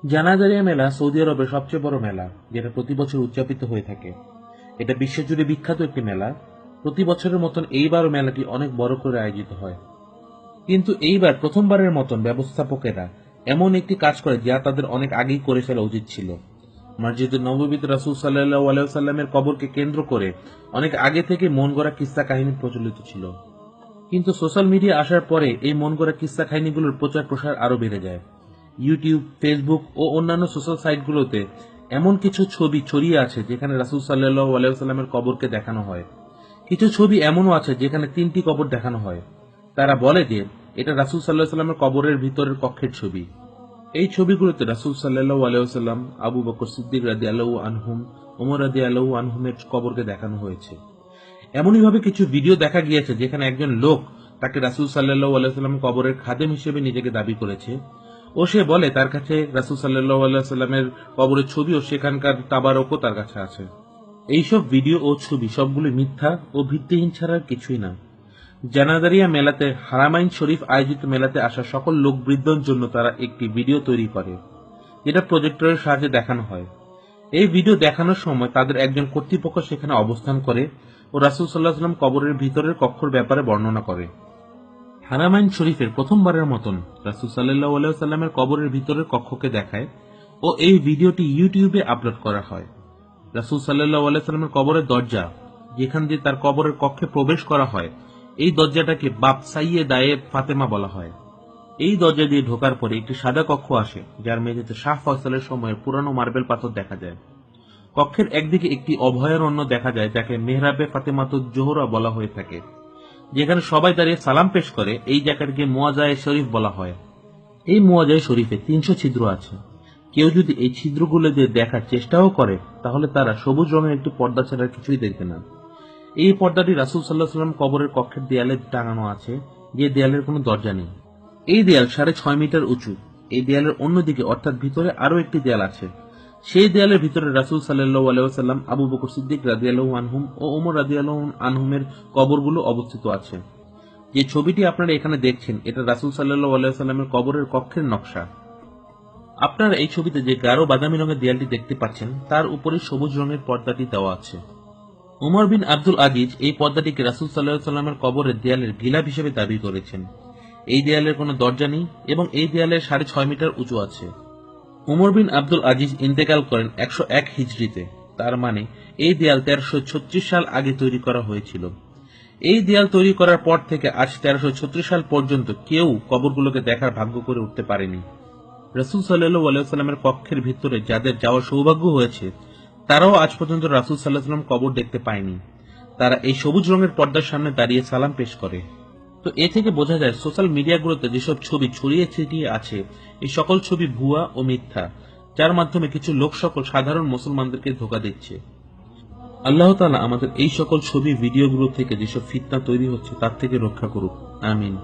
জানাজারিয়া মেলা সৌদি আরবের সবচেয়ে বড় মেলা, যেটা প্রতি বছর উদযাপিত হয়ে থাকে। এটা বিশ্বজুড়ে বিখ্যাত একটি মেলা। প্রতি বছরের মতন এইবারও মেলাটি অনেক বড় করে আয়োজিত হয়। কিন্তু এইবার প্রথমবারের মতন ব্যবস্থাপকেরা এমন একটি কাজ করে যা তাদের অনেক আগেই করে ফেলা উচিত ছিল। মসজিদে নববীতে রাসূল সাল্লাল্লাহু আলাইহি ওয়াসাল্লামের কবরকে কেন্দ্র করে অনেক আগে থেকে মন গড়া কিস্সা কাহিনী প্রচলিত ছিল। কিন্তু সোশ্যাল মিডিয়া আসার পরে এই মন গড়া কিস্সা কাহিনীগুলোর প্রচার প্রসার আরো বেড়ে যায়। ইউটিউব, ফেসবুক ও অন্যান্য সোশ্যাল সাইটগুলোতে এমন কিছু ছবি ছড়িয়ে আছে যেখানে রাসূল সাল্লাল্লাহু আলাইহি ওয়াসাল্লামের কবরকে দেখানো হয়। কিছু ছবি এমনও আছে যেখানে 3টি কবর দেখানো হয়। তারা বলে যে এটা রাসূল সাল্লাল্লাহু আলাইহি ওয়াসাল্লামের কবরের ভিতরের কক্ষের ছবি। এই ছবিগুলোতে রাসূল সাল্লাল্লাহু আলাইহি ওয়াসাল্লাম, আবু বকর সিদ্দিক রাদিয়াল্লাহু আনহুম, ওমর রাদিয়াল্লাহু আনহুমের কবরকে দেখানো হয়েছে। এমনইভাবে কিছু ভিডিও দেখা গিয়েছে যেখানে একজন লোক তাকে রাসূল সাল্লাল্লাহু আলাইহি ওয়াসাল্লাম কবরের খাদেম হিসেবে নিজেকে দাবি করেছে ও সে বলে তার কাছে রাসূল সাল্লাল্লাহু আলাইহি ওয়াসাল্লামের কবরের ছবি ও সেখানকার তাবারকও তার কাছে আছে। এইসব ভিডিও ও ছবি সবগুলো মিথ্যা ও ভিত্তিহীন ছাড়া কিছুই না। জানাজারিয়া মেলাতে হারামাইন শরীফ আয়োজিত মেলাতে আসা সকল লোকবৃন্দর জন্য তারা একটি ভিডিও তৈরি করে, যেটা প্রজেক্টরের সাহায্যে দেখানো হয়। এই ভিডিও দেখানোর সময় তাদের একজন কর্তৃপক্ষ সেখানে অবস্থান করে ও রাসূল সাল্লাল্লাহু আলাইহি ওয়াসাল্লাম কবরের ভিতরের কক্ষর ব্যাপারে বর্ণনা করে। হারামাইন শরীফের প্রথমবারের মতন রাসূল সাল্লাল্লাহু আলাইহি ওয়াসাল্লামের কবরের ভিতরের কক্ষকে দেখায় ও এই ভিডিওটি ইউটিউবে আপলোড করা হয়। রাসূল সাল্লাল্লাহু আলাইহি ওয়াসাল্লামের কবরের দরজা, যেখান দিয়ে তার কবরের কক্ষে প্রবেশ করা হয়, এই দরজাটাকে বাব সাইয়েদায়ে ফাতেমা বলা হয়। এই দরজা দিয়ে ঢোকার পরে একটি সাদা কক্ষ আসে, যার মেঝেতে শাহ ফয়সালের সময়ের পুরানো মার্বেল পাথর দেখা যায়। কক্ষের একদিকে একটি অভয়ারণ্য দেখা যায় যাকে মেহরাবে ফাতেমাতুজ জোহরা বলা হয়ে থাকে, যেখানে সবাই দাঁড়িয়ে সালাম পেশ করে। এই জায়গাটিকে মুয়াজায়ে শরীফ বলা হয়। এই মুয়াজায়ে শরীফে 300 ছিদ্র আছে। কেউ যদি এই ছিদ্রগুলো দিয়ে দেখার চেষ্টাও করে তাহলে তারা সবুজ রঙের একটি পর্দা ছাড়া কিছুই দেখবে না। এই পর্দাটি রাসূল সাল্লাল্লাহু আলাইহি ওয়াসাল্লাম কবরের কক্ষের দেয়ালে টাঙানো আছে, যে দেয়ালের কোনো দরজা নেই। এই দেয়াল 6.5 মিটার উঁচু। এই দেয়ালের অন্যদিকে অর্থাৎ ভিতরে আরো একটি দেয়াল আছে। সেই দেয়ালের ভিতরে রাসূল সাল্লাল্লাহু আলাইহি ওয়াসাল্লাম, আবু বকর সিদ্দিক রাদিয়াল্লাহু আনহুম ও ওমর রাদিয়াল্লাহু আনহুমের কবরগুলো অবস্থিত আছে। যে ছবিটি আপনারা এখানে দেখছেন এটা রাসূল সাল্লাল্লাহু আলাইহি ওয়াসাল্লামের কবরের কক্ষের নকশা। আপনারা এই ছবিতে যে গাঢ় বাদামি রঙের দেয়ালটি দেখতে পাচ্ছেন তার উপরে সবুজ রঙের পর্দাটি দেওয়া আছে। উমর বিন আব্দুল আজিজ এই পর্দাটিকে রাসূল সাল্লাল্লাহু আলাইহি ওয়াসাল্লামের কবরের দেয়ালের গিলাফ হিসেবে দাবি করেছেন। এই দেয়ালের কোনো দরজা নেই এবং এই দেয়ালের 6.5 মিটার উঁচু আছে। উমর বিন আব্দুল আজিজ ইন্তেকাল করেন 101 হিজরিতে। তার মানে এই দেয়াল 1336 সাল আগে তৈরি করা হয়েছিল। এই দেয়াল তৈরি করার পর থেকে আজ 1336 সাল পর্যন্ত কেউ কবরগুলোকে দেখার ভাগ্য করে উঠতে পারেনি। রাসূল সাল্লাল্লাহু আলাইহি ওয়াসাল্লামের কক্ষের ভিতরে যাদের যাওয়ার সৌভাগ্য হয়েছে তারাও আজ পর্যন্ত রাসূল সাল্লাল্লাহু আলাইহি ওয়াসাল্লাম কবর দেখতে পায়নি। তারা এই সবুজ রঙের পর্দার সামনে দাঁড়িয়ে সালাম পেশ করে। তো এ থেকে বোঝা যায় সোশ্যাল মিডিয়াগুলোতে যেসব ছবি ছড়িয়ে ছিটিয়ে আছে এই সকল ছবি ভুয়া ও মিথ্যা, যার মাধ্যমে কিছু লোক সকল সাধারণ মুসলমানদেরকে ধোঁকা দিচ্ছে। আল্লাহ তাআলা আমাদের এই সকল ছবি ভিডিওগুলো থেকে যেসব ফিতনা তৈরি হচ্ছে তার থেকে রক্ষা করুক। আমিন।